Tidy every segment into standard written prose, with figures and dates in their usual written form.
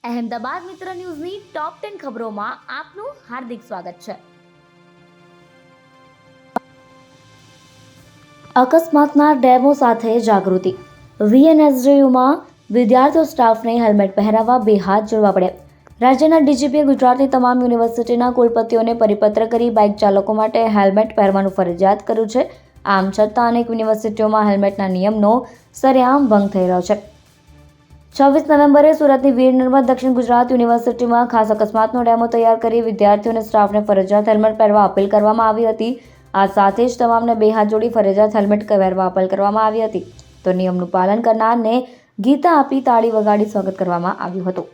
અહેમદાબાદ મિત્ર ન્યૂઝની ટોપ 10 ખબરોમાં આપનું હાર્દિક સ્વાગત છે. અકસ્માતના ડેમો સાથે જાગૃતિ. વીએનએસજીયુમાં વિદ્યાર્થીઓ સ્ટાફને હેલ્મેટ પહેરાવવા બે હાથ જોડવા પડ્યા. રાજ્યના ડીજીપીએ ગુજરાતની તમામ યુનિવર્સિટીના કુલપતિઓને પરિપત્ર કરી બાઇક ચાલકો માટે હેલ્મેટ પહેરવાનું ફરજિયાત કર્યું છે. આમ છતાં અનેક યુનિવર્સિટીઓમાં હેલ્મેટના નિયમનો સરેઆમ ભંગ થઈ રહ્યો છે. 26 નવેમ્બરે સુરતની વીર નર્મદ દક્ષિણ ગુજરાત યુનિવર્સિટીમાં ખાસ અકસ્માતનો ડેમો તૈયાર કરી વિદ્યાર્થીઓ અને સ્ટાફને ફરજિયાત હેલ્મેટ પહેરવા અપીલ કરવામાં આવી હતી. આ સાથે જ તમામને બે હાથ જોડી ફરજિયાત હેલ્મેટ પહેરવા અપીલ કરવામાં આવી હતી. તો નિયમનું પાલન કરનારને ગીતા આપી તાળી વગાડી સ્વાગત કરવામાં આવ્યું હતું.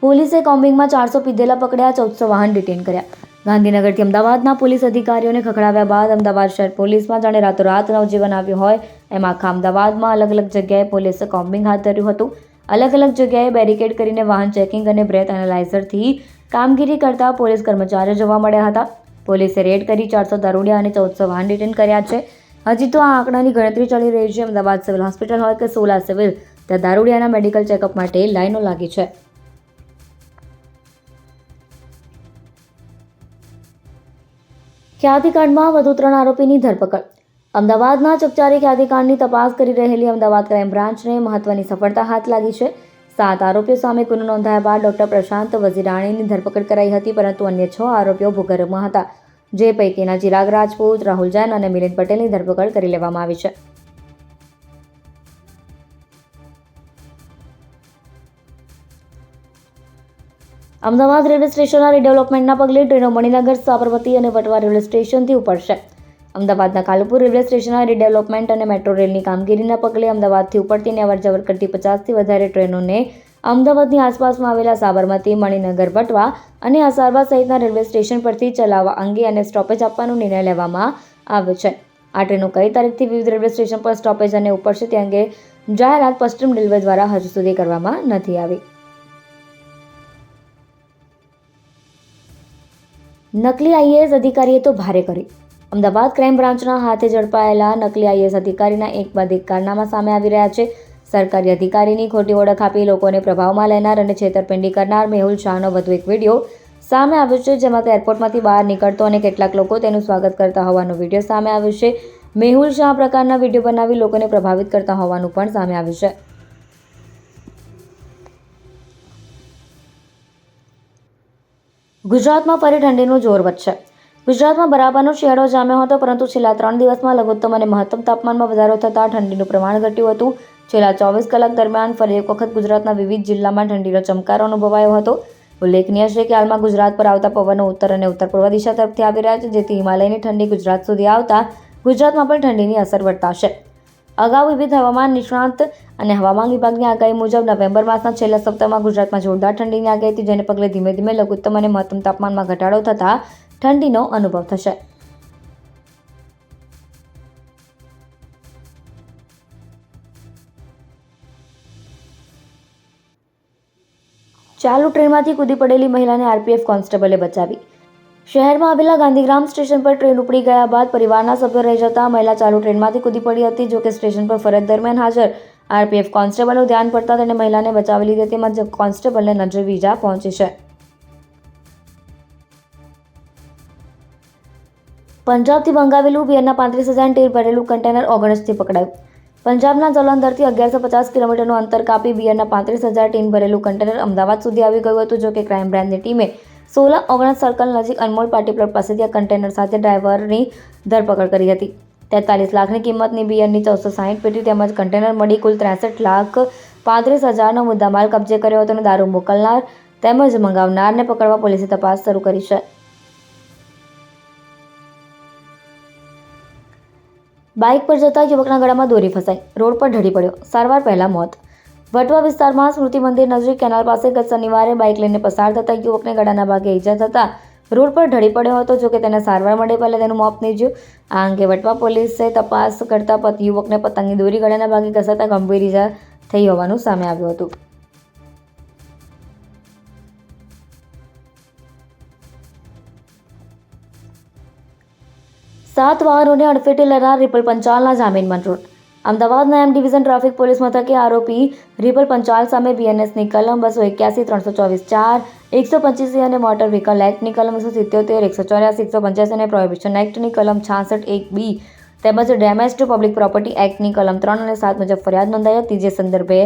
પોલીસે કોમ્બિંગમાં 400 પીધેલા પકડ્યા, 1400 વાહન ડિટેન કર્યા. ગાંધીનગરથી અમદાવાદના પોલીસ અધિકારીઓને ખખડાવ્યા બાદ અમદાવાદ શહેર પોલીસમાં જાણે રાતોરાત નવજીવન આવ્યું હોય એમ આખા અમદાવાદમાં અલગ અલગ જગ્યાએ પોલીસે કોમ્બિંગ હાથ ધર્યું હતું. અલગ અલગ જગ્યાએ બેરિકેડ કરીને વાહન ચેકિંગ અને બ્રેથ એનાલાઇઝરથી કામગીરી કરતા પોલીસ કર્મચારીઓ જોવા મળ્યા હતા. પોલીસે રેડ કરી 400 દારૂડિયા અને 1400 વાહન ડિટેન કર્યા છે. હજી તો આ આંકડાની ગણતરી ચાલી રહી છે. અમદાવાદ સિવિલ હોસ્પિટલ હોય કે સોલા સિવિલ, ત્યાં દારૂડિયાના મેડિકલ ચેકઅપ માટે લાઈનો લાગી છે. ખ્યાતિકાંડમાં વધુ 3 આરોપીની ધરપકડ. અમદાવાદના ચકચારી ખ્યાતિકાંડની તપાસ કરી રહેલી અમદાવાદ ક્રાઇમ બ્રાન્ચને મહત્વની સફળતા હાથ લાગી છે. 7 આરોપીઓ સામે ગુનો નોંધાયા બાદ ડોક્ટર પ્રશાંત વજીરાણીની ધરપકડ કરાઈ હતી, પરંતુ અન્ય 6 આરોપીઓ ભૂગર્ભમાં હતા. જે પૈકીના ચિરાગ રાજપૂત, રાહુલ જૈન અને મિલિંદ પટેલની ધરપકડ કરી લેવામાં આવી છે. અમદાવાદ રેલવે સ્ટેશનના રીડેવલપમેન્ટના પગલે ટ્રેનો મણિનગર, સાબરમતી અને વટવા રેલવે સ્ટેશનથી ઉપડશે. અમદાવાદના કાલુપુર રેલવે સ્ટેશનના રીડેવલપમેન્ટ અને મેટ્રો રેલની કામગીરીના પગલે અમદાવાદથી ઉપડતી અવરજવર કરતી 50થી વધારે ટ્રેનોને અમદાવાદની આસપાસમાં આવેલા સાબરમતી, મણિનગર, વટવા અને અસારવા સહિતના રેલવે સ્ટેશન પરથી ચલાવવા અંગે અને સ્ટોપેજ આપવાનો નિર્ણય લેવામાં આવ્યો છે. આ ટ્રેનો કઈ તારીખથી વિવિધ રેલવે સ્ટેશન પર સ્ટોપેજ અને ઉપડશે તે અંગે જાહેરાત પશ્ચિમ રેલવે દ્વારા હજુ સુધી કરવામાં નથી આવી. નકલી આઈએએસ અધિકારીએ તો ભારે કરી. અમદાવાદ ક્રાઇમ બ્રાન્ચના હાથે ઝડપાયેલા નકલી આઈએએસ અધિકારીના એક બાદ એક કારનામા સામે આવી રહ્યા છે. સરકારી અધિકારીની ખોટી ઓળખ આપી લોકોને પ્રભાવમાં લેનાર અને છેતરપિંડી કરનાર મેહુલ શાહનો વધુ એક વિડીયો સામે આવ્યો છે, જેમાં તે એરપોર્ટમાંથી બહાર નીકળતો અને કેટલાક લોકો તેનું સ્વાગત કરતા હોવાનો વિડીયો સામે આવ્યો છે. મેહુલ શાહ પ્રકારના વિડીયો બનાવી લોકોને પ્રભાવિત કરતા હોવાનું પણ સામે આવ્યું છે. ગુજરાતમાં ફરી ઠંડીનું જોર વધશે. ગુજરાતમાં બરાબરનો શિયાળો જામ્યો હતો, પરંતુ છેલ્લા 3 દિવસમાં લઘુત્તમ અને મહત્તમ તાપમાનમાં વધારો થતાં ઠંડીનું પ્રમાણ ઘટ્યું હતું. છેલ્લા 24 કલાક દરમિયાન ફરી એક વખત ગુજરાતના વિવિધ જિલ્લામાં ઠંડીનો ચમકારો અનુભવાયો હતો. ઉલ્લેખનીય છે કે હાલમાં ગુજરાત પર આવતા પવનો ઉત્તર અને ઉત્તર પૂર્વ દિશા તરફથી આવી રહ્યા છે, જેથી હિમાલયની ઠંડી ગુજરાત સુધી આવતા ગુજરાતમાં પણ ઠંડીની અસર વર્તાશે. અગાઉ વિવિધ હવામાન નિષ્ણાત અને હવામાન વિભાગની આગાહી મુજબ નવેમ્બર માસના છેલ્લા સપ્તાહમાં ગુજરાતમાં જોરદાર ઠંડીની આગાહી હતી, જેને પગલે ધીમે ધીમે લઘુત્તમ અને મહત્તમ તાપમાનમાં ઘટાડો થતાં ઠંડીનો અનુભવ થશે. ચાલુ ટ્રેનમાંથી કૂદી પડેલી મહિલાને આરપીએફ કોન્સ્ટેબલે બચાવી. શહેરમાં આવેલા ગાંધીગ્રામ સ્ટેશન પર ટ્રેન ઉપડી ગયા બાદ પરિવારના સભ્યો રહી જતા મહિલા ચાલુ ટ્રેનમાંથી કૂદી પડી હતી. જોકે સ્ટેશન પર ફરજ દરમિયાન હાજર આરપીએફ કોન્સ્ટેબલનું ધ્યાન પડતા તેને મહિલાને બચાવી લીધી, તેમજ કોન્સ્ટેબલને નજરે ઈજા પહોંચી છે. પંજાબથી મંગાવેલું બિયરના 35,000 ટીન ભરેલું કન્ટેનર ઓગણજથી પકડાયું. પંજાબના જલંધરથી 1150 કિલોમીટરનું અંતર કાપી બિયરના 35,000 ટીન ભરેલું કન્ટેનર અમદાવાદ સુધી આવી ગયું હતું. જોકે ક્રાઇમ બ્રાન્ચની ટીમે 16 ઓગણજ સર્કલ નજીક અનમોલ પાર્ટી પ્લોટ પાસેથી આ કન્ટેનર સાથે ડ્રાઈવરની ધરપકડ કરી હતી. 43 લાખની કિંમતની બિયરની 460 પેટી તેમજ કન્ટેનર મળી કુલ 63,35,000નો મુદ્દામાલ કબજે કર્યો હતો અને દારૂ મોકલનાર તેમજ મંગાવનારને પકડવા પોલીસે તપાસ શરૂ કરી છે. બાઇક પર જતા યુવકના ગળામાં દોરી ફસાઈ, રોડ પર ઢળી પડ્યો, સારવાર પહેલા મોત. વટવા વિસ્તારમાં સ્મૃતિ મંદિર નજીક કેનાલ પાસે ગત શનિવારે બાઇક લઈને પસાર થતા યુવકને ગળાના ભાગે ઈજા થતાં રોડ પર ઢળી પડ્યો હતો. જોકે તેને સારવાર મળે પહેલા તેનું મોત નીપજ્યું. આ અંગે વટવા પોલીસે તપાસ કરતા યુવકને પતંગની દોરી ગળાના ભાગે ઘસાતા ગંભીર ઈજા થઈ હોવાનું સામે આવ્યું હતું. સાત વાહનોને અડફેટે લેનાર રિપલ પંચાલના જામીન મંજૂર. અમદાવાદના એમ ડિવિઝન ટ્રાફિક પોલીસ મથકે આરોપી રિપલ પંચાલ સામે બીએનએસની કલમ 281, 324, 4, 125 અને મોટર વ્હીકલ એક્ટની કલમ 177, 184, 185 અને પ્રોહિબિશન એક્ટની કલમ 66(1)(b) તેમજ ડેમેજ ટુ પબ્લિક પ્રોપર્ટી એક્ટની કલમ 3 અને 7 મુજબ ફરિયાદ નોંધાઈ હતી. જે સંદર્ભે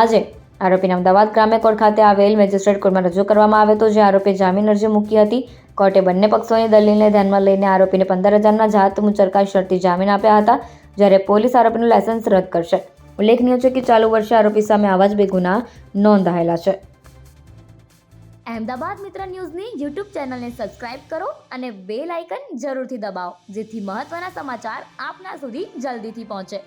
આજે આરોપીને અમદાવાદ ગ્રામ્ય કોર્ટ ખાતે આવેલ મેજિસ્ટ્રેટ કોર્ટમાં રજૂ કરવામાં આવ્યો હતો, જે આરોપીએ જામીન અરજી મૂકી હતી. કોર્ટે બંને પક્ષોની દલીલને ધ્યાનમાં લઈને આરોપીને 15,000ના જાત મુચરકા શરતી જામીન આપ્યા હતા, જ્યારે પોલીસ આરોપીનું લાયસન્સ રદ કરશે. ઉલ્લેખનીય છે કે ચાલુ વર્ષે આરોપી સામે આવા જ 2 ગુના નોંધાયેલા છે. અહેમદાબાદ મિત્ર ન્યૂઝની યુટ્યુબ ચેનલને સબસ્ક્રાઇબ કરો અને બેલ આઇકન જરૂરથી દબાવો, જેથી મહત્ત્વના સમાચાર આપના સુધી જલ્દીથી પહોંચે.